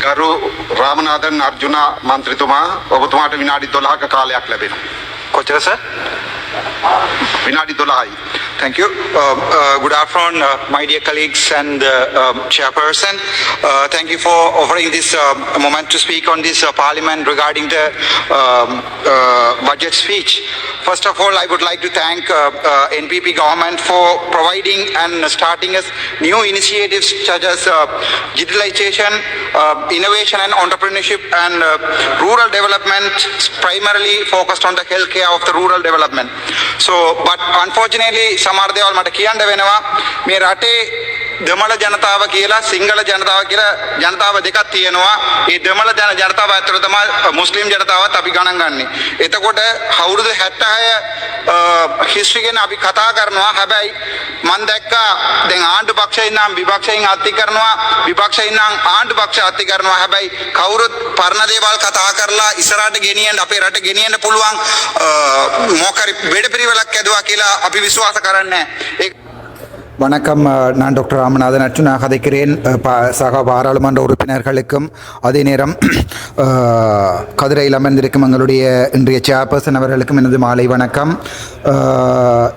ගරු රාමනාදන් අර්ජුන මන්ත්‍රීතුමා ඔබතුමාට විනාඩි 12ක කාලයක් ලැබෙනවා. කොච්චර සර්? විනාඩි 12යි. Thank you. Good afternoon, my dear colleagues and chairperson. Thank you for offering this moment to speak on this parliament regarding the budget speech. First of all, I would like to thank NPP government for providing and starting us new initiatives such as digitalization, innovation and entrepreneurship and rural development, primarily focused on the healthcare of the rural development. So, but unfortunately, සමහර දේවල් මට කියන්න වෙනවා මේ රටේ දෙමළ ජනතාව කියලා සිංහල ජනතාව කියලා ජනතාව දෙකක් තියෙනවා. ඒ දෙමළ ජනතාව ඇතුළත තමයි මුස්ලිම් ජනතාවත් අපි ගණන් ගන්නෙ. එතකොට අවුරුදු 76 හිස්ටරි ගැන අපි කතා කරනවා. හැබැයි මම දැක්කා දැන් ආණ්ඩු පක්ෂයෙන් නම් විපක්ෂයෙන් අත්ති කරනවා, විපක්ෂයෙන් නම් ආණ්ඩු පක්ෂ අත්ති කරනවා. හැබැයි කවුරුත් පරණ දේවල් කතා කරලා ඉස්සරහට ගෙනියන්න අපේ රට ගෙනියන්න පුළුවන් මොකරි බෙඩපිරිවෙලක් ඇදුවා කියලා අපි විශ්වාස කරන්නේ නැහැ. வணக்கம். நான் டாக்டர் ராமநாதன் அர்ஜுனா கதைக்கிறேன். சக பாராளுமன்ற உறுப்பினர்களுக்கும் அதே நேரம் கதிரையில் அமர்ந்திருக்கும் எங்களுடைய இன்றைய சேர்பர்சன் அவர்களுக்கும் எனது மாலை வணக்கம்.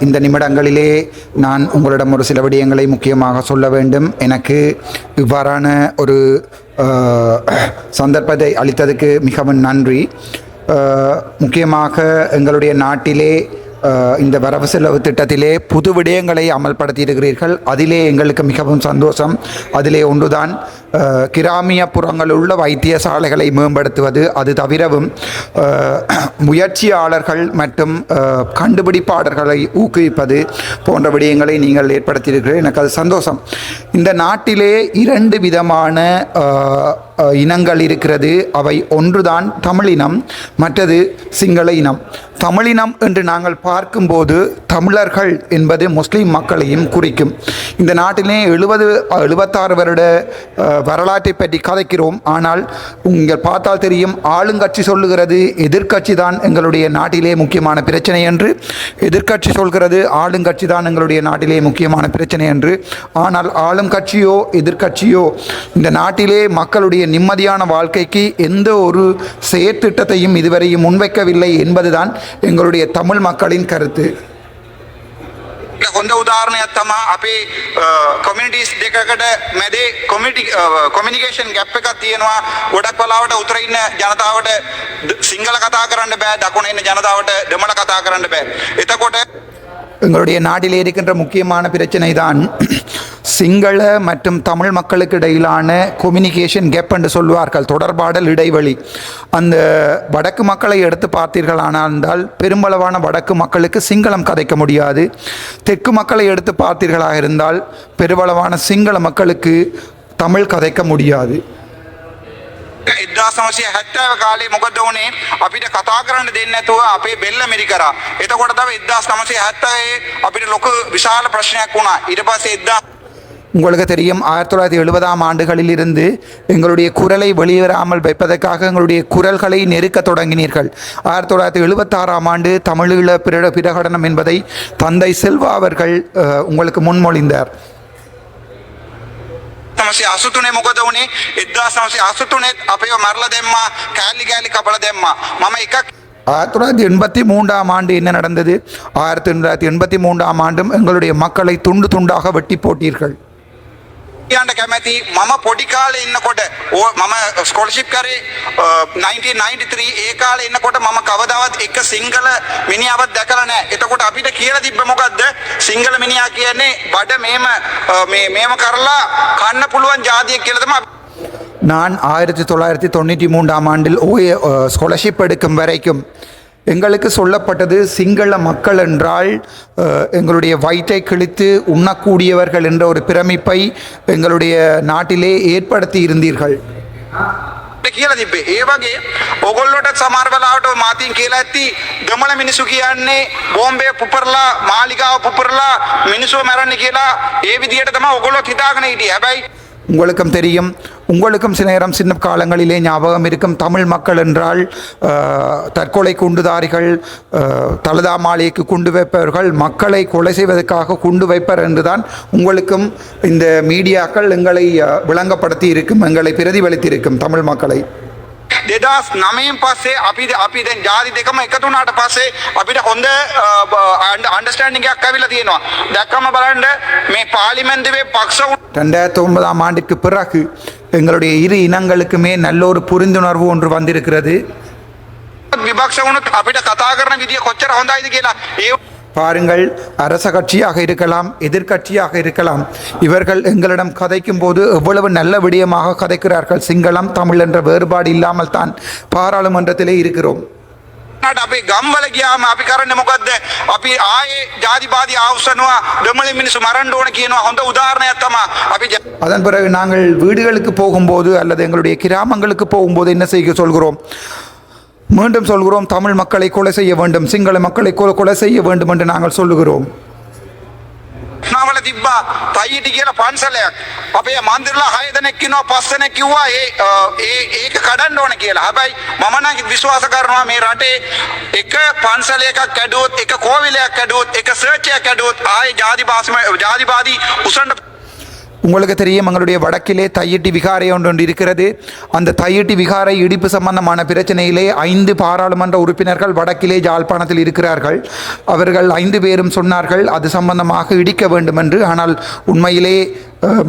இந்த நிமிடங்களிலே நான் உங்களிடம் ஒரு சில விடயங்களை முக்கியமாக சொல்ல வேண்டும். எனக்கு இவ்வாறான ஒரு சந்தர்ப்பத்தை அளித்ததுக்கு மிகவும் நன்றி. முக்கியமாக எங்களுடைய நாட்டிலே இந்த வரவு செலவு திட்டத்திலே புது விடயங்களை அமல்படுத்தியிருக்கிறீர்கள். அதிலே எங்களுக்கு மிகவும் சந்தோஷம். அதிலே ஒன்றுதான் கிராமிய புறங்களில் உள்ள வைத்தியசாலைகளை மேம்படுத்துவது. அது தவிரவும் முயற்சியாளர்கள் மற்றும் கண்டுபிடிப்பாளர்களை ஊக்குவிப்பது போன்ற விடயங்களை நீங்கள் ஏற்படுத்தியிருக்கிறீர்கள். எனக்கு அது சந்தோஷம். இந்த நாட்டிலே 2 விதமான இனங்கள் இருக்கிறது. அவை ஒன்றுதான் தமிழினம், மற்றது சிங்கள இனம். தமிழினம் என்று நாங்கள் பார்க்கும்போது தமிழர்கள் என்பது முஸ்லீம் மக்களையும் குறிக்கும். இந்த நாட்டிலே 76 வருட வரலாற்றை பற்றி கதைக்கிறோம். ஆனால் நீங்கள் பார்த்தால் தெரியும், ஆளுங்கட்சி சொல்லுகிறது எதிர்க்கட்சி தான் எங்களுடைய நாட்டிலே முக்கியமான பிரச்சனை என்று, எதிர்க்கட்சி சொல்கிறது ஆளுங்கட்சி தான் எங்களுடைய நாட்டிலே முக்கியமான பிரச்சனை என்று. ஆனால் ஆளும் கட்சியோ எதிர்க்கட்சியோ இந்த நாட்டிலே மக்களுடைய நிம்மதியான வாழ்க்கைக்கு எந்த ஒரு செயற்திட்டத்தையும் இதுவரையும் முன்வைக்கவில்லை என்பதுதான் எங்களுடைய தமிழ் மக்களின் கருத்து. හොඳ උදාහරණයක් තමයි අපේ කමියුනිටිස් දෙකකට මැදේ කොමියුනිකේෂන් ගැප් එකක් තියෙනවා. ගොඩක් වෙලාවට උතර ඉන්න ජනතාවට සිංහල කතා කරන්න බෑ, දකුණ ඉන්න ජනතාවට දෙමළ කතා කරන්න බෑ. එතකොට எங்களுடைய நாட்டில் இருக்கின்ற முக்கியமான பிரச்சனை தான் சிங்கள மற்றும் தமிழ் மக்களுக்கு இடையிலான கம்யூனிகேஷன் கேப் என்று சொல்வார்கள், தொடர்பாடல் இடைவெளி. அந்த வடக்கு மக்களை எடுத்து பார்த்தீர்களானால் பெரும்பளவான வடக்கு மக்களுக்கு சிங்களம் கதைக்க முடியாது. தெற்கு மக்களை எடுத்து பார்த்தீர்களாக இருந்தால் பெரும்பளவான சிங்கள மக்களுக்கு தமிழ் கதைக்க முடியாது. 1970 කාලේ මොකද වුනේ? අපිට කතා කරන්න දෙන්නේ නැතුව අපේ බෙල්ල මිරි කරා. එතකොට තමයි 1970 අපිට ලොකු විශාල ප්‍රශ්නයක් වුණා. ඊට පස්සේ உங்களுக்கு தெரியும், 1970ஆம் ஆண்டுகளில் இருந்து எங்களுடைய குரலை வெளிவராமல் வைப்பதற்காக எங்களுடைய குரல்களை நெருக்க தொடங்கினீர்கள். 1976ஆம் ஆண்டு தமிழீழ பிரகடனம் என்பதை தந்தை செல்வா அவர்கள் உங்களுக்கு முன்மொழிந்தார். 1983 මොකද වුනේ? 1983 අපේව මරලා දැම්මා, කෑලි කෑලි කපලා දැම්මා. මම එකක් 1983ஆம் ஆண்டு என்ன நடந்தது? 1983ஆம் ஆண்டும் எங்களுடைய மக்களை துண்டு துண்டாக வெட்டி போட்டீர்கள். කියන්න කැමැති මම පොඩි කාලේ ඉන්නකොට මම ස්කෝලර්ෂිප් කරේ 1993 ඒ කාලේ ඉන්නකොට මම කවදාවත් එක සිංගල මිනිහාවත් දැකලා නැහැ. එතකොට අපිට කියලා තිබ්බ මොකද්ද? සිංගල මිනිහා කියන්නේ බඩ මේම කරලා කන්න පුළුවන් ජාතියක් කියලා තමයි. நான் 1993ஆம் ஆண்டில் ஸ்காலர்ஷிப் எடுக்கும் வரைக்கும் எங்களுக்கு சொல்லப்பட்டது சிங்கள மக்கள் என்றால் எங்களுடைய வயிற்றை கிழித்து உண்ணக்கூடியவர்கள் என்ற ஒரு பிரமிப்பை எங்களுடைய நாட்டிலே ஏற்படுத்தி இருந்தீர்கள். කියලා තිබ්බේ. ඒ වගේ ඕගොල්ලෝට සමහර වෙලාවට මාතින් කියලා ඇති දෙමළ මිනිස්සු කියන්නේ බෝම්බේ පුපුරලා මාලිගාව පුපුරලා මිනිස්සු මරන්න කියලා ඒ විදිහට තමයි ඕගොල්ලෝ හිතාගෙන හිටියේ. හැබැයි உங்களுக்கும் தெரியும், உங்களுக்கும் சில நேரம் சின்ன காலங்களிலே ஞாபகம் இருக்கும், தமிழ் மக்கள் என்றால் தற்கொலை குண்டுதாரிகள், தலதா மாளிகைக்கு குண்டு வைப்பவர்கள், மக்களை கொலை செய்வதற்காக குண்டு வைப்பர் என்றுதான் உங்களுக்கும் இந்த மீடியாக்கள் எங்களை விளங்கப்படுத்தி இருக்கும், எங்களை பிரதிபலித்து இருக்கும் தமிழ் மக்களை. 2009 පස්සේ අපි දැන් ජාති දෙකම එකතු වුණාට පස්සේ අපිට හොඳ අන්ඩර්ස්ටෑන්ඩින්ග් එකක් ඇවිල්ලා තියෙනවා. දැක්කම බලන්න මේ පාර්ලිමේන්තුවේ පක්ෂ 2009 ஆண்டிற்கு பிறகு எங்களுடைய இரு இனங்களுக்குமே நல்ல ஒரு புரிந்துணர்வு ஒன்று வந்திருக்கிறது. විපක්ෂ වුණොත් අපිට කතා කරන විදිය කොච්චර හොඳයිද කියලා பாருங்கள், அரச கட்சியாக இருக்கலாம், எதிர்கட்சியாக இருக்கலாம், இவர்கள் எங்களிடம் கதைக்கும் போது எவ்வளவு நல்ல விடயமாக கதைக்கிறார்கள். சிங்களம் தமிழ் என்ற வேறுபாடு இல்லாமல் தான் பாராளுமன்றத்திலே இருக்கிறோம். අපි ගම්වල ගියාම අපි කරන්නේ මොකද්ද? අපි ආයේ ජාතිවාදී ආවුස්සනවා දෙමළ මිනිස්සු මරන්න ඕන කියනවා. හොඳ උදාහරණයක් තමයි. අපි அதன் பிறகு நாங்கள் வீடுகளுக்கு போகும்போது அல்லது எங்களுடைய கிராமங்களுக்கு போகும்போது என்ன செய்ய சொல்கிறோம்? மீண்டும் சொல்கிறோம், தமிழ் மக்களை கொலை செய்ய வேண்டும், சிங்கள மக்களை கொலை செய்ய வேண்டும் என்று நாங்கள் சொல்லுகிறோம். නාවල තිබ්බා තයිටි කියලා පන්සලයක්. අපේ මන්දිරලා 6 දෙනෙක් ඉන්නවා 5 දෙනෙක් කිව්වා ඒක කඩන්න ඕන කියලා. හැබැයි මම නම් විශ්වාස කරනවා මේ රටේ එක පන්සලයකක් කැඩුවොත්, එක කෝවිලයක් කැඩුවොත්, එක සර්ච් එකක් කැඩුවොත් ආයේ ජාතිවාදී උසන්න. உங்களுக்கு தெரியும், எங்களுடைய வடக்கிலே தையிட்டி விகாரை ஒன்று இருக்கிறது. அந்த தையிட்டி விகாரை இடிப்பு சம்பந்தமான பிரச்சனையிலே 5 பாராளுமன்ற உறுப்பினர்கள் வடக்கிலே ஜாழ்ப்பாணத்தில் இருக்கிறார்கள். அவர்கள் 5 பேரும் சொன்னார்கள் அது சம்பந்தமாக இடிக்க வேண்டும் என்று. ஆனால் உண்மையிலே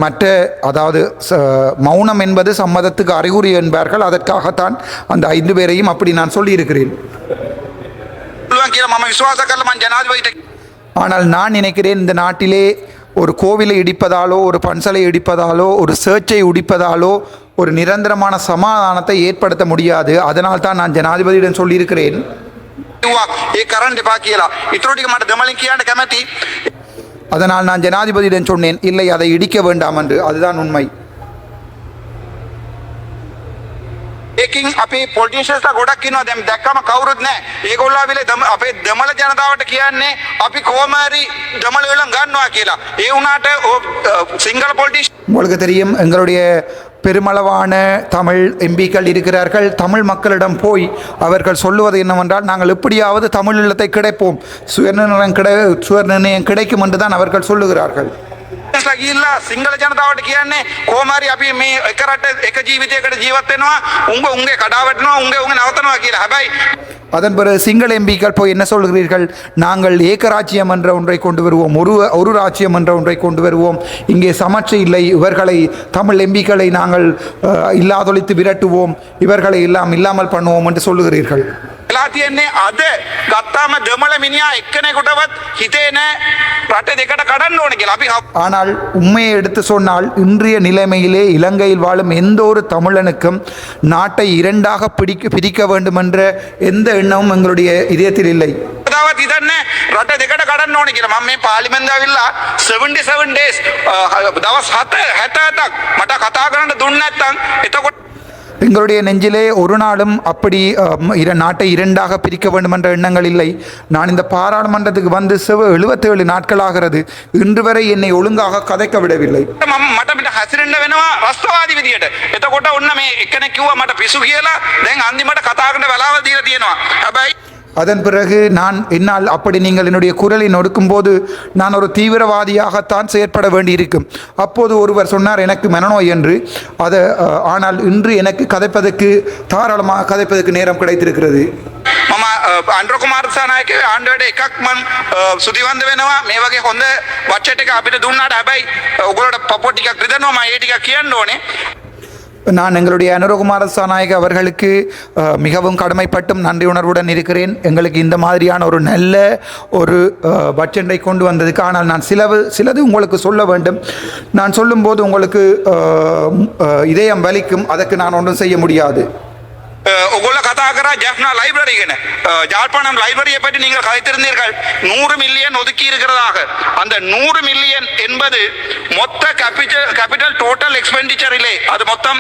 மற்ற, அதாவது மௌனம் என்பது சம்மதத்துக்கு அறிகுறி என்பார்கள். அதற்காகத்தான் அந்த 5 பேரையும் அப்படி நான் சொல்லியிருக்கிறேன். ஆனால் நான் நினைக்கிறேன், இந்த நாட்டிலே ஒரு கோவிலை இடிப்பதாலோ, ஒரு பன்சலை இடிப்பதாலோ, ஒரு சர்ச்சை இடிப்பதாலோ ஒரு நிரந்தரமான சமாதானத்தை ஏற்படுத்த முடியாது. அதனால் தான் நான் ஜனாதிபதியிடம் சொல்லியிருக்கிறேன். அதனால் நான் ஜனாதிபதியிடம் சொன்னேன், இல்லை அதை இடிக்க வேண்டாம் என்று. அதுதான் உண்மை. ඒකින් අපේ පොලිටිෂියන්ස්ලා ගොඩක් ඉන්නවා. දැන් දැක්කම කවුරුත් නැහැ. ඒගොල්ලෝ ආවිලේ අපේ දමල ජනතාවට කියන්නේ අපි කොහොම හරි දමල වලින් ගන්නවා කියලා. ඒ වුණාට සිංගල පොලිටිෂියන් உங்களுக்கு தெரியும், எங்களுடைய பெருமளவான தமிழ் எம்பிக்கள் இருக்கிறார்கள். தமிழ் மக்களிடம் போய் அவர்கள் சொல்லுவது என்னவென்றால், நாங்கள் எப்படியாவது தமிழ் இல்லத்தை கிடைப்போம், சுயநிர்ணயம் கிடைக்கும் என்று தான் அவர்கள் சொல்லுகிறார்கள். ගිහිල්ලා සිංගල ජනතාවට කියන්නේ කොහොම හරි අපි මේ එක රට එක ජීවිතයකට ජීවත් වෙනවා, උංගේ කඩාවැටෙනවා, උංගේ නවතනවා කියලා. හැබැයි அதன் பிறகு சிங்கள எம்பிக்கள் போய் என்ன சொல்கிறீர்கள்? நாங்கள் ஏகராஜ்யம் என்ற ஒன்றை கொண்டு வருவோம், ஒரு ராஜ்யம் என்ற ஒன்றை கொண்டு வருவோம், இங்கே சமற்று இல்லை, இவர்களை தமிழ் எம்பிக்களை நாங்கள் இல்லாதொழித்து விரட்டுவோம், இவர்களை எல்லாம் இல்லாமல் பண்ணுவோம் என்று சொல்லுகிறீர்கள். වෙලා තියන්නේ අද ගත්තාම දෙමළ මිනිහා එක්කෙනෙකුටවත් හිතේ නැහැ රට දෙකට කඩන්න ඕන කියලා. අපි ஆனால் உண்மையை எடுத்து சொன்னால், இன்றைய நிலைமையிலே இலங்கையில் வாழும் எந்த ஒரு தமிழனுக்கும் நாட்டை இரண்டாக பிரிக்க வேண்டும் என்ற எந்த எண்ணமும் எங்களுடைய இதயத்தில் இல்லை. කවදාවත් හිතන්නේ රට දෙකට කඩන්න ඕන කියලා. මම මේ පාර්ලිමේන්තුව ඇවිල්ලා 77 days දවස් 77ක් මට කතා කරන්න දුන්නේ නැත්නම් එතකොට எங்களுடைய நெஞ்சிலே ஒரு நாளும் அப்படி நாட்டை இரண்டாக பிரிக்க வேண்டும் என்ற எண்ணங்கள் இல்லை. நான் இந்த பாராளுமன்றத்துக்கு வந்து 77 நாட்கள் ஆகிறது. இன்று வரை என்னை ஒழுங்காக கதைக்க விடவில்லை. මට පිට හැසිරෙන්න වෙනවා රස්තවාදී විදියට. එතකොට ඔන්න මේ එකෙනෙක් කිව්වා මට පිසු කියලා. දැන් අන්තිමට කතා කරන්න වෙලාව දීලා තියෙනවා. හැබැයි அதன் பிறகு என்னால் அப்படி நீங்கள் என்னுடைய குரலை நொடுக்கும் போது நான் ஒரு தீவிரவாதியாகத்தான் செயற்பட வேண்டியிருக்கும். அப்போது ஒருவர் சொன்னார் எனக்கு மனநோய் என்று. ஆனால் இன்று எனக்கு தாராளமாக கதைப்பதற்கு நேரம் கிடைத்திருக்கிறது. මම අන්ඩ්‍ර කුමාර දිසානායක ආණ්ඩුවට එකක් මම සුදිවන්ත වෙනවා මේ වගේ හොඳ බජට් එක අපිට දුන්නාට. හැබැයි ඔයගොල්ලෝට පපොට් ටිකක් රිදෙනවා. මම ඒ ටික කියන්න ඕනේ. நான் எங்களுடைய அனுரகுமார சாநாயக அவர்களுக்கு மிகவும் கடமைப்பட்டும் நன்றி உணர்வுடன் இருக்கிறேன். எங்களுக்கு இந்த மாதிரியான ஒரு நல்ல ஒரு பட்ஜெட்டை கொண்டு வந்ததுக்கு. ஆனால் நான் சிலது உங்களுக்கு சொல்ல வேண்டும். நான் சொல்லும்போது உங்களுக்கு இதயம் வலிக்கும். அதற்கு நான் ஒன்றும் செய்ய முடியாது. ඔගොල්ලෝ කතා කරා ජැෆ්නා லைப்ரரி ගැන. ஜாழ்ப்பாணம் லைப்ரரியை பற்றி நீங்கள் கதைத்திருந்தீர்கள். 100 மில்லியன் ஒதுக்கி இருக்கிறதாக. அந்த 100 மில்லியன் என்பது மொத்த கேபிட்டல் டோட்டல் எக்ஸ்பெண்டிச்சரிலே அது மொத்தம்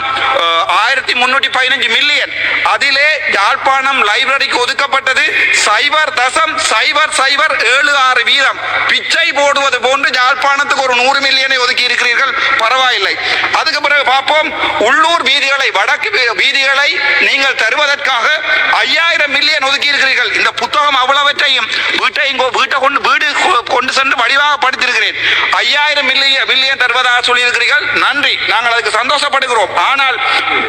1315 மில்லியன். அதிலே யாழ்ப்பாணம் லைப்ரரிக்கு ஒதுக்கப்பட்டது 0.0076 வீதம். பிச்சை போடுவது போன்று யாழ்ப்பாணத்துக்கு ஒரு 100 மில்லியனை ஒதுக்கி இருக்கிறீர்கள், பரவாயில்லை. அதுக்கு பிறகு பார்ப்போம், உள்ளூர் வீதிகளை வடக்கு வீதிகளை நீங்கள் தருவதற்காக 5000 மில்லியன் ஒதுக்கி இருக்கிறீர்கள். இந்த புத்தகம் அவ்வளவற்றையும் வீட்டை கொண்டு சென்று வடிவாக படித்திருக்கிறேன். 5000 மில்லியன் தருவதாக சொல்லியிருக்கிறீர்கள், நன்றி, நாங்கள் அதுக்கு சந்தோஷப்படுகிறோம். ஆனால்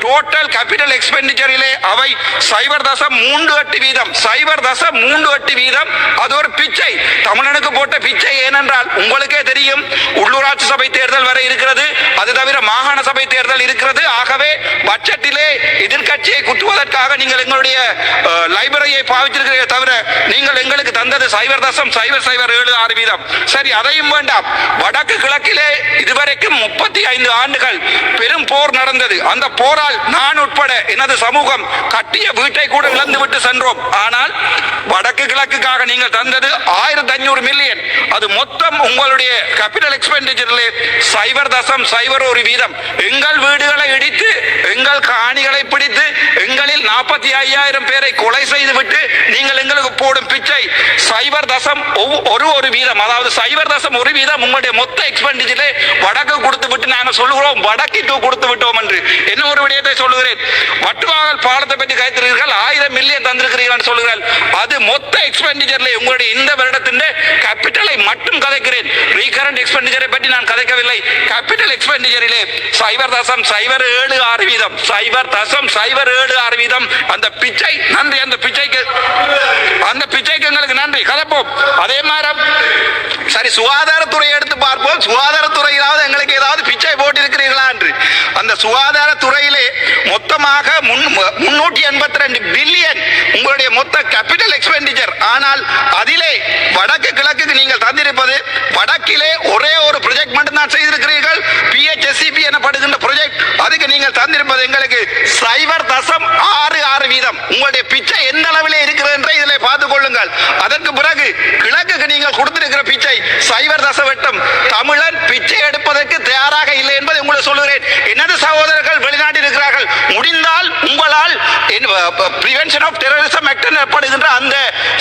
டோட்டல் கேபிட்டல் எக்ஸ்பெண்டிச்சரிலே அவை 0.38 வீதம், 0.38 வீதம். அது ஒரு பிச்சை, தமிழனுக்கு போட்ட பிச்சை. ஏனென்றால் உங்களுக்கே தெரியும், உள்ளூராட்சி சபை தேர்தல் வரை இருக்கிறது, அது தவிர மாகாண சபை தேர்தல் இருக்கிறது. ஆகவே பட்ஜெட்டிலே எதிர்கட்சியை குத்துவதற்காக நீங்கள் எங்களுடைய லைப்ரரியை பாவிச்சிருக்கிறீர்கள் தவிர நீங்கள் எங்களுக்கு தந்தது 0.007 வீதம். சரி, அதையும் வேண்டாம். வடக்கு கிழக்கிலே இதுவரைக்கும் 35 ஆண்டுகள் பெரும் போர் நடந்தது. அந்த போரால் நான் உட்பட எனது சமூகம் கட்டிய வீட்டை கூட இழந்து விட்டு சென்றோம். ஆனால் வடக்கு கிழக்குக்காக நீங்கள் தந்தது 1500 மில்லியன். அது மொத்தம் உங்களுடைய கேபிட்டல் எக்ஸ்பெண்டிச்சரிலே 0.01 வீதம். எங்கள் வீடுகளை இடித்து, எங்கள் காணிகளை பிடித்து, எங்களில் 45,000 பேரை கொலை செய்து விட்டு நீங்கள் எங்களுக்கு போடும் பிச்சை 0.1 வீதம். அதாவது 0.1 வீதம் உங்களுடைய மொத்த எக்ஸ்பெண்டிச்சரிலே வடக்கு கொடுத்து விட்டு நாங்கள் சொல்லுகிறோம் வடக்கிற்கு கொடுத்து விட்டோம் என்று. என்ன ஒரு விடயத்தை சொல்லுகிறேன், வட்டுவாகல் பாலத்தை பற்றி கைத்திருக்கிறீர்கள், 1000 மில்லியன் தந்திருக்கிறீர்கள் சொல்லுகிறார்கள். அது மொத்த எக்ஸ்பெண்டிச்சர்ல உங்களுடைய இந்த வருடத்தின் கேபிட்டலை மட்டும் கதைக்கிறேன். ரீகரண்ட் எக்ஸ்பெண்டிச்சரை பற்றி நான் கதைக்கவில்லை. கேபிட்டல் எக்ஸ்பெண்டிச்சரிலே 0.076 வீதம், 0.076 வீதம். அந்த பிச்சை, நன்றி. அந்த பிச்சைக்கு எங்களுக்கு நன்றி, கதைப்போம். அதே மாதிரி சரி, சுகாதாரத்துறையை எடுத்து பார்ப்போம். சுகாதாரத்துறையிலாவது எங்களுக்கு ஏதாவது பிச்சை போட்டிருக்கிறீர்களா என்று. அந்த சுகாதாரத்துறையிலே மொத்தமாக 382 பில்லியன் உங்களுடைய மொத்த கேபிட்டல் எக்ஸ்பெண்டிச்சர். ஆனால் அதிலே வடக்கு கிழக்குக்கு நீங்கள் தந்திருப்பது, வடக்கிலே ஒரே ஒரு ப்ராஜெக்ட் மட்டும் தான் செய்திருக்கிறீர்கள், PHSCP எனப்படுகின்ற ப்ராஜெக்ட். அதுக்கு நீங்கள் தந்திருப்பது எங்களுக்கு 0.66 வீதம். உங்களுடைய பிச்சை எந்த அளவிலே இருக்கிறது என்று இதில் பார்த்துக் கொள்ளுங்கள். அதற்கு பிறகு கிழக்குக்கு நீங்கள் கொடுத்திருக்கிற பிச்சை 0.8. தமிழன் பிச்சை எடுப்பதற்கு தயாராக இல்லை என்பதை உங்களுக்கு சொல்லுகிறேன். எனது சகோதரர்கள் வெளிநாட்டில் இருக்கிறார்கள். முடிந்தால் உங்களால் பிரிவென்ஷன் ஆஃப் டெரரிசம் ஆக்ட் எனப்படுகின்ற அந்த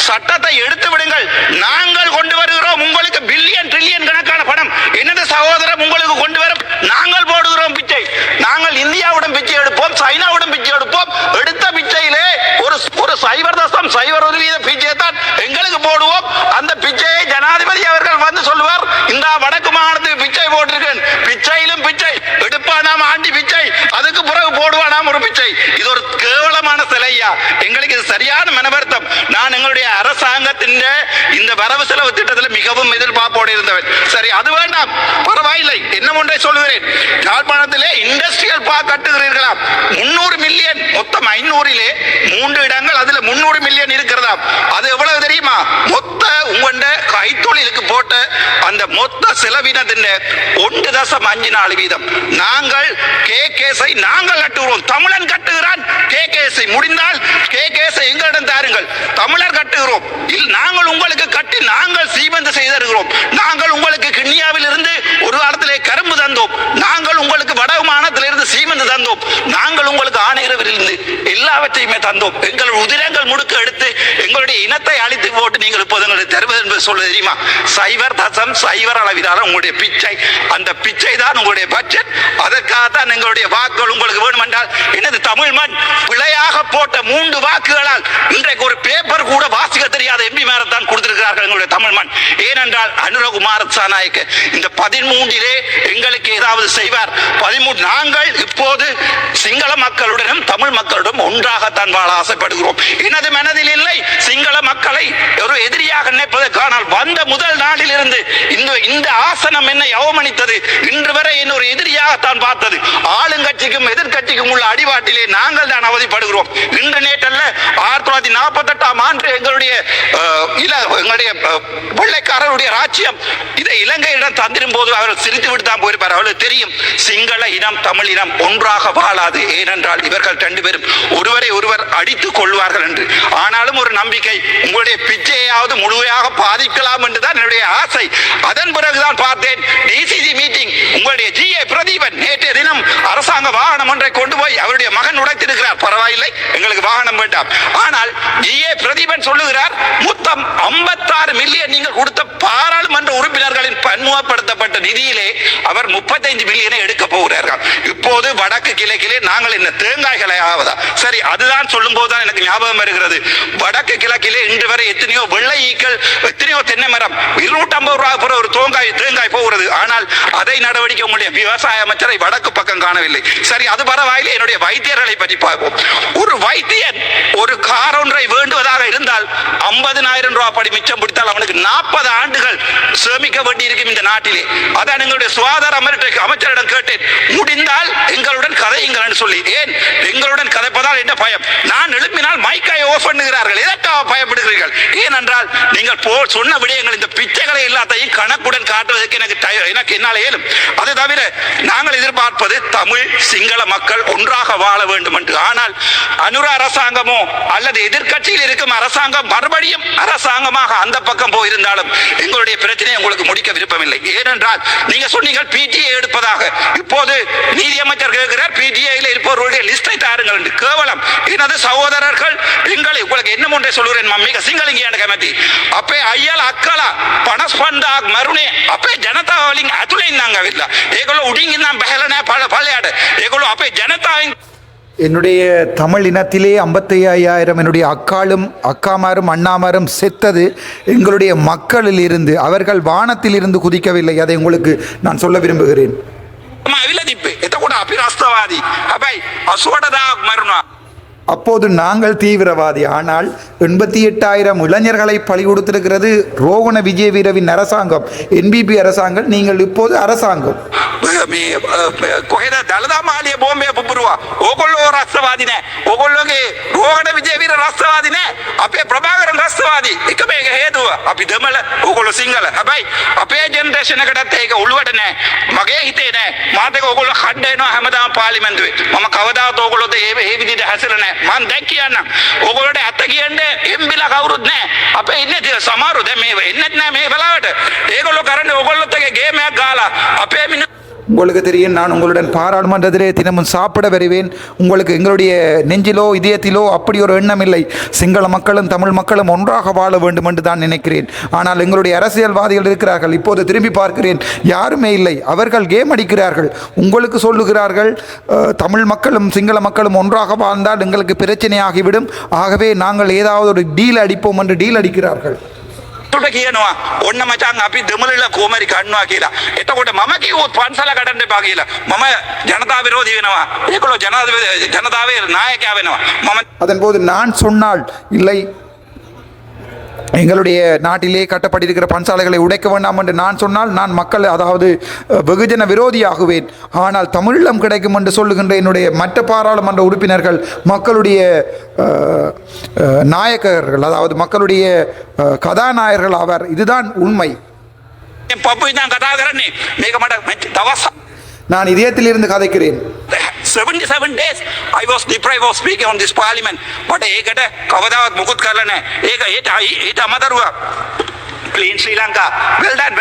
சட்டத்தை எடுத்து விடுங்கள். நாங்கள் கொண்டு வருகிறோம் உங்களுக்கு பில்லியன் ட்ரில்லியன் கணக்கான பணம். எனது சகோதரர் உங்களுக்கு கொண்டு வரும், நாங்கள் போடுகிறோம் பிச்சை. நாங்கள் இந்தியாவுடன் பிச்சை எடுப்போம், சைனாவுடன் பிச்சை எடுப்போம். எடுத்த பிச்சையிலே ஒரு 0.01 வீத பிச்சையை தான் எங்களுக்கு போடுவோம். அந்த பிச்சையை ஜனாதிபதி அவர்கள் வந்து சொல்லுவார், இந்த வடக்கு மாகாணத்துக்கு பிச்சை போட்டிருக்கேன். பிச்சையிலும் பிச்சை எடுப்பானாம், ஆண்டி பிச்சை. அதுக்கு பிறகு போடுவானாம் ஒரு பிச்சை. இது ஒரு கேவலமான சிலையா. எங்களுக்கு இது சரியான மனவருத்தம். நான் எங்களுடைய அரசாங்கத்தின் இந்த வரவு செலவு திட்டத்தில் மிகவும் எதிர்பார்ப்போடு இருந்தவன். சரி, அது வேண்டாம், பரவாயில்லை. என்ன ஒன்றை சொல்லுகிறேன், யாழ்ப்பாணத்திலே இண்டஸ்ட்ரியல் பார்க் கட்டுகிறீர்களா? 300 மில்லியன், மொத்தம் 500லே 3 இடங்கள், அதுல 300 மில்லியன் இருக்கிறதா? அது எவ்வளவு தெரியுமா? மொத்த உங்கள கைத்தொழிலுக்கு போட்ட அந்த மொத்த செலவினத்தின் 1.54 வீதம். நாங்கள் கேகேஸை நாங்கள் கட்டுகிறோம். தமிழன் கட்டுகிறான் கேகேஸை. முடிந்தால் கேகேஸை எங்களிடம் தாருங்கள், தமிழர் கட்டுகிறோம். நாங்கள் உங்களுக்கு கட்டி நாங்கள் சீமந்து செய்திருக்கிறோம். நாங்கள் உங்களுக்கு கிண்ணியாவில் இருந்து ஒரு காலத்திலே கரும்பு தந்தோம். நாங்கள் உங்களுக்கு வடமானத்தில் இருந்து சீமந்து தந்தோம். நாங்கள் உங்களுக்கு ஆணையரவில் இருந்து எல்லாவற்றையுமே தந்தோம். எங்கள் உதிரங்கள் முடுக்க எடுத்து எங்களுடைய இனத்தை அழித்து போட்டு நீங்கள் இப்போது எங்களுக்கு தருவது என்பது சொல்ல தெரியுமா? 0.0 அளவிலான உங்களுடைய பிச்சை. அந்த பிச்சை தான் உங்களுடைய பட்ஜெட். அதற்காகத்தான் எங்களுடைய வாக்குகள் உங்களுக்கு வேணும் என்றால் எனது தமிழ் மண் பிழையாக போட்ட 3 வாக்குகளால் இன்றைக்கு ஒரு பேப்பர் கூட வாசிக்க தெரியாத எம்பி மேரத்தான் கொடுத்திருக்கிறார்கள் எங்களுடைய தமிழ் மண். ஏனென்றால் அனுரகுமார சாநாயக்க இந்த 13லே எங்களுக்கு ஏதாவது செய்வார். 13 நாங்கள் இப்போது சிங்கள மக்களுடனும் தமிழ் மக்களுடன் ஒன்றாகத்தான் வாழ ஆசைப்படுகிறோம். எனது மனதில் இல்லை சிங்கள மக்களை ஒரு எதிரியாக நினைப்பதற்கானால் வந்த முதல் நாளில் இருந்து இந்த ஆசனம் என்னை அவமனித்தது. இன்று வரை என்ன ஒரு எதிரியாகத்தான் பார்த்தது. ஆளுங்கட்சிக்கும் எதிர்கட்சிக்கும் உள்ள அடிவாட்டிலே நாங்கள் தான் அவதிப்படுகிறோம். இன்று நேற்றல்ல 1948ஆம் ஆண்டு எங்களுடைய வெள்ளைக்காரருடைய ராஜ்யம் இதை இலங்கையிடம் தந்திரும் போது அவர்கள் சிரித்து விட்டு தான் போயிருப்பார். அவர்களுக்கு தெரியும் சிங்கள இனம் தமிழ் இனம் ஒன்றாக வாழாது. ஏனென்றால் இவர்கள் 2 பேரும் ஒருவரை ஒருவர் அடித்துக் கொள்வார்கள் என்று. ஆனாலும் ஒரு நம்பிக்கை, உங்களுடைய பிச்சையாவது முழுமையாக பாதிக்கலாம் என்றுதான் என்னுடைய ஆசை. அதன் பிறகுதான் பார்த்தேன் டிசிசி மீட்டிங் உங்களுடைய ஜிஏ பிரதீபன் நேற்றைய தினம் அரசாங்க வாகனம் ஒன்றை கொண்டு போய் அவருடைய மகன் உடைத்திருக்கிறார். பரவாயில்லை, எங்களுக்கு வாகனம் வேண்டாம். ஆனால் ஜிஏ பிரதீபன் சொல்லுகிறார், மொத்தம் 56 மில்லியன் நீங்கள் கொடுத்த பாராளுமன்ற உறுப்பினர்களின் பன்முகப்படுத்தப்பட்ட நிதியிலே அவர் 35 மில்லியனை எடுக்க போகிறார்கள். இப்போது வடக்கு கிழக்கிலே நாங்கள் என்ன தேங்காய்களை ஆவதா? சரி, அதுதான் சொல்லும் போதுதான் எனக்கு ஞாபகம் வருகிறது. வடக்கு கிழக்கிலே இன்று வரை எத்தனையோ வெள்ளை ஈக்கள், எத்தனையோ தென்னை மரம் 250 ரூபாய் ஒரு தேங்காய் போகிறது. ஆனால் அதை நடவடிக்கை உங்களுடைய விவசாய அமைச்சரை வடக்கு பக்கம் காணவில்லை. சரி, அது பரவாயில்லை. என்னுடைய வைத்தியர்களை பற்றி பார்ப்போம். ஒரு வைத்தியன் ஒரு கார் ஒன்றை வேண்டுவதாக இருந்தால் 50,000 ரூபாய் படி மிச்சம் பிடித்தால் அவனுக்கு 40 ஆண்டுகள் சேமிக்க வேண்டி இருக்கும் இந்த நாட்டிலே. அதான் எங்களுடைய சுகாதார அமைச்சரிடம் கேட்டேன், முடிந்தால் எங்களுடன் கதையுங்கள் சொல்லி. ஏன் எங்களுடன் கதைப்பதால் என்ன பயம்? நான் எழுப்பினால் மைக்கை ஆஃப் பண்ணுகிறார்கள். எதற்காக பயப்படுகிறீர்கள்? ஏனென்றால் நீங்கள் சொன்ன விடயங்கள், இந்த பிச்சைகளை எல்லாத்தையும் கணக்குடன் காட்டுவதற்கு எனக்கு என்னால் இயலும். அது தவிர நாங்கள் எதிர்பார்ப்பது தமிழ் சிங்கள மக்கள் ஒன்றாக வாழ வேண்டும் என்று. ஆனால் அனுரா அரசாங்கமோ அல்லது எதிர்கட்சியில் இருக்கும் அரசாங்கம் மறுபடியும் அரசாங்கமாக அந்த பக்கம் போயிருந்தாலும் எங்களுடைய பிரச்சனையை உங்களுக்கு முடிக்க விருப்பமில்லை. ஏனென்றால் நீங்க சொன்னீங்க பிடிஏ எடுப்பதாக. இப்போது நீதியமைச்சர் கேட்கிறார், பிடிஏல இருப்பவர்களுடைய லிஸ்டை தாருங்கள் என்று. கேவலம். எனது சகோதரர்கள் எங்களை உங்களுக்கு என்ன ஒன்றை சொல்கிறேன், மிக சிங்களிங்க கமிட்டி அப்பே ஐயால் அக்கலா பணஸ்பந்தாக் மருணே அப்பே ஜனதாவலிங் அதுலேயும் நாங்க இல்ல ஏகோல உடிங்கி நான் பஹலனே பழையாடு ஏகோல அப்பே ஜனதாவின். என்னுடைய தமிழ் இனத்திலே 55,000 என்னுடைய அக்காமாரும் அண்ணாமாரும் செத்தது எங்களுடைய மக்களில் இருந்து. அவர்கள் வானத்தில் இருந்து குதிக்கவில்லை. அதை உங்களுக்கு நான் சொல்ல விரும்புகிறேன். அப்போது நாங்கள் தீவிரவாதி. ஆனால் 88,000 இளைஞர்களை பலி கொடுத்திருக்கிறது ரோகண விஜயவீரவின் அரசாங்கம், என்பிபி அரசாங்கம். நீங்கள் இப்போது அரசாங்கம் කොහෙද දළදා මාලිය බෝම්බය පුපුරුවා. ඕගොල්ලෝ රස්තවාදී නෑ. ඕගොල්ලෝගේ රෝහණ විජේවීර රස්තවාදී නෑ. අපේ ප්‍රභාකරන් රස්තවාදී. එක මේක හේතුව අපි දෙමළ, ඕගොල්ලෝ සිංහල. හැබැයි අපේ ජෙනරේෂන් එකටත් ඒක ඔළුවට නෑ. මගේ හිතේ නෑ. මාත් එක ඕගොල්ලෝ කඩ එනවා හැමදාම පාර්ලිමේන්තුවේ. මම කවදාවත් ඕගොල්ලෝට මේ විදිහට හැසිරෙන්නේ නෑ. මම දැන් කියන්නම්. ඕගොල්ලෝට ඇත්ත කියන්නේ එම්බිලා කවුරුත් නෑ. අපේ ඉන්නේ සමහරව දැන් මේ එන්නත් නෑ මේ වෙලාවට. ඒගොල්ලෝ කරන්නේ ඕගොල්ලොත් එක ගේම් එකක් ගාලා අපේ உங்களுக்கு தெரியும், நான் உங்களுடன் பாராளுமன்றத்திலே தினமும் சாப்பிட வருவேன். உங்களுக்கு எங்களுடைய நெஞ்சிலோ இதயத்திலோ அப்படி ஒரு எண்ணம் இல்லை. சிங்கள மக்களும் தமிழ் மக்களும் ஒன்றாக வாழ வேண்டும் என்று தான் நினைக்கிறேன். ஆனால் எங்களுடைய அரசியல்வாதிகள் இருக்கிறார்கள். இப்போது திரும்பி பார்க்கிறேன், யாருமே இல்லை. அவர்கள் கேம் அடிக்கிறார்கள். உங்களுக்கு சொல்லுகிறார்கள், தமிழ் மக்களும் சிங்கள மக்களும் ஒன்றாக வாழ்ந்தால் எங்களுக்கு பிரச்சனையாகிவிடும், ஆகவே நாங்கள் ஏதாவது ஒரு டீல் அடிப்போம் என்று டீல் அடிக்கிறார்கள். කියනවා ඔන්න මචං අපි දෙමළල කොමරි කන්නවා කියලා. එතකොට මම කිව්වොත් පන්සල කඩන්න එපා කියලා. මම ජනතා විරෝධී වෙනවා. ඒගොල්ලෝ ජනතාවේ නායකයා වෙනවා. මම அதன்போது நான் சொன்னால் இல்லை, எங்களுடைய நாட்டிலே கட்டப்பட்டிருக்கிற பன்சாலைகளை உடைக்க வேண்டாம் என்று நான் சொன்னால் நான் மக்கள், அதாவது வெகுஜன விரோதியாகுவேன். ஆனால் தமிழீழம் கிடைக்கும் என்று சொல்லுகின்ற என்னுடைய மற்ற பாராளுமன்ற உறுப்பினர்கள் மக்களுடைய நாயகர்கள், அதாவது மக்களுடைய கதாநாயகர்கள் ஆவார். இதுதான் உண்மை. நான் இதயத்திலிருந்து கதைக்கிறேன். 77 days I was deprived of speaking on this parliament. but ඒකට කවදාවත් මුකුත් කරලා නැහැ. ඒක ඊට අමතරව clean Sri Lanka, well done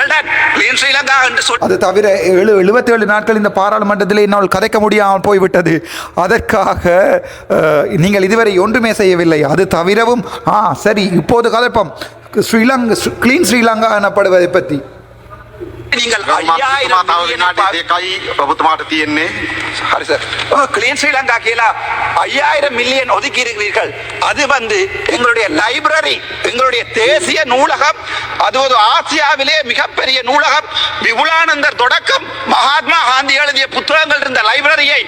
clean Sri Lanka என்று சொல்லி. அது தவிர 77 நாட்கள் இந்த பாராளுமன்றத்தில் என்னால் கதைக்க முடியாமல் போய்விட்டது. அதற்காக நீங்கள் இதுவரை ஒன்றுமே செய்யவில்லை. அது தவிரவும் சரி, இப்போது கதைப்போம் ஸ்ரீலங்கா, கிளீன் ஸ்ரீலங்கா எனப்படுவதை பற்றி. நீங்கள் ඔබතුමාට තියෙන්නේ හරි සර්. ක්ලීන් ශ්‍රී ලංකා කියලා 5000 மில்லியன் ஒதுக்கி இருக்கிறீர்கள். அது எங்களுடைய லைப்ரரி, எங்களுடைய தேசிய நூலகம், அது ஒரு ஆசியாவிலே மிகப்பெரிய நூலகம். விபுலானந்தர் தொடக்கம் மகாத்மா காந்தி எழுதிய புத்தகங்கள் இருந்த லைப்ரரியை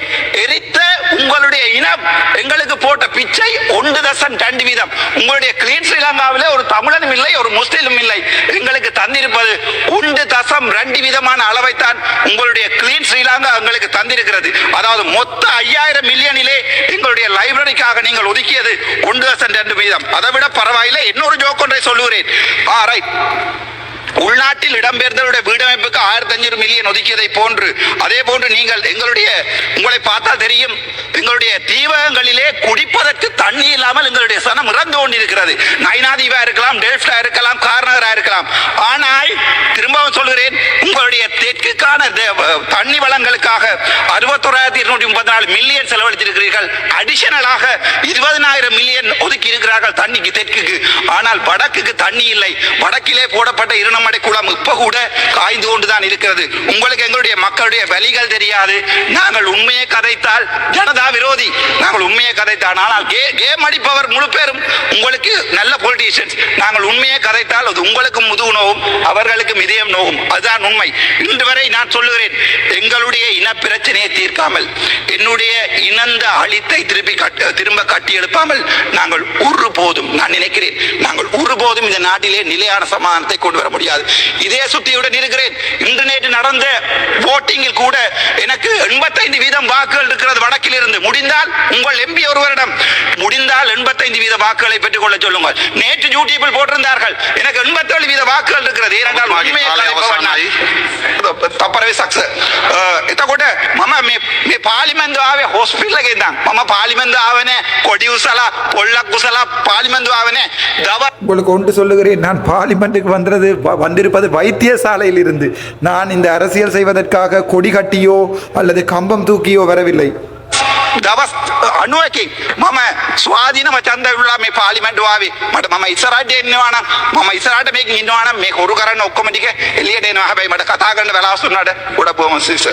எரித்த உங்களுடைய இனம் எங்களுக்கு போட்ட பிச்சை 1.2 உங்களுடைய கிளீன் ஸ்ரீலங்காவிலே ஒரு தமிழனும் இல்லை, ஒரு முஸ்லிமும் இல்லை. எங்களுக்கு தந்திருப்பது 1.2 அளவைத்தான் உங்களுடைய கிளீன் ஸ்ரீலங்கா எங்களுக்கு தந்திருக்கிறது. அதாவது மொத்த 5000 மில்லியனிலே எங்களுடைய லைப்ரரிக்காக நீங்கள் ஒதுக்கியது 1.2. அதை விட பரவாயில்லை. இன்னொரு ஜோக் ஒன்றை சொல்லுகிறேன். ரைட், உள்நாட்டு வெளிநாட்டில் இடம்பெயர்ந்தவருடைய வீடமைப்புக்கு 1500 மில்லியன் ஒதுக்கியதை போன்று அதே போன்று நீங்கள் உங்களை பார்த்தால் தெரியும், எங்களுடைய தீவகங்களிலே குடிப்பதற்கு தண்ணி இல்லாமல் எங்களுடைய சனம் இறந்து கொண்டிருக்கிறது. நைனாதீவா இருக்கலாம், டெல்ஃப்டா இருக்கலாம், கார்நகரா இருக்கலாம். ஆனால் திரும்பவும் சொல்கிறேன், உங்களுடைய தெற்குக்கான தண்ணி வளங்களுக்காக 61,234 மில்லியன் செலவழித்திருக்கிறீர்கள். அடிஷனலாக 20,000 மில்லியன் ஒதுக்கி இருக்கிறார்கள் தண்ணிக்கு தெற்குக்கு. ஆனால் வடக்குக்கு தண்ணி இல்லை. வடக்கிலே போடப்பட்ட இருநமடை குளம் இப்ப கூட காய்ந்து கொண்டுதான் இருக்கிறது. உங்களுக்கு எங்களுடைய மக்களுடைய வலிகள் தெரியாது. நாங்கள் உண்மையை கதைத்தால் ஜனதா விரோதி, நாங்கள் உண்மையை கதைத்தால். ஆனால் கேம் அடிப்பவர் முழு பேரும் உங்களுக்கு நல்ல பொலிட்டீஷியன்ஸ். நாங்கள் உண்மையை கதைத்தால் அது உங்களுக்கு முதுகு நோவும், அவர்களுக்கு இதயம் நோவும். அதுதான் உண்மை. இன்று வரை நான் சொல்லுகிறேன், எங்களுடைய இன பிரச்சனையை தீர்க்காமல், என்னுடைய இனந்த அழித்தை திரும்ப கட்டி எழுப்பாமல் நாங்கள் ஒருபோதும், நான் நினைக்கிறேன், நாங்கள் ஒருபோதும் இந்த நாட்டிலே நிலையான சமாதானத்தை கொண்டு வர முடியாது. இதே சுத்தியுடன் இருக்கிறேன். இன்று நேற்று நடந்த votingல் கூட எனக்கு 85% வாக்குகள் இருக்கிறது வடக்கில் இருந்து. முடிந்தால் உங்கள் எம்பி ஒருவரிடம் முடிந்தால் 85% வாக்குகளை பெற்றுக் கொள்ள சொல்லுங்கள். நேற்று யூடியூபில் போட்டிருந்தார்கள், எனக்கு 87% வாக்குகள் இருக்கிறது. ஏனென்றால் තපරවේ සක්ස එතකොට මම මේ පාර්ලිමේන්තු ආවේ හොස්පිටල් එකේ ඉඳන් මම පාර්ලිමේන්තු ආවේ නෑ කොඩි උසලා පොල්ලක් උසලා පාර්ලිමේන්තු ආවේ නෑ உங்களுக்கு ஒன்று சொல்லுகிறேன், நான் பார்லிமெண்ட்டுக்கு வந்திருப்பது வைத்தியசாலையில் இருந்து. நான் இந்த அரசியல் செய்வதற்காக கொடி கட்டியோ அல்லது கம்பம் தூக்கியோ வரவில்லை. දවස් 90කින් මම ස්වාධීනව ඡන්ද විරුලා මේ පාර්ලිමේන්තුව ආවේ. මට මම ඉස්සරහට එන්නවා නම් මම ඉස්සරහට මේකෙන් ඉන්නවා නම් මේ හොරු කරන්න ඔක්කොම ටික එළියට එනවා. හැබැයි මට කතා කරන්න වෙලාවක් දුන්නාට ගොඩක් බොහොම සිස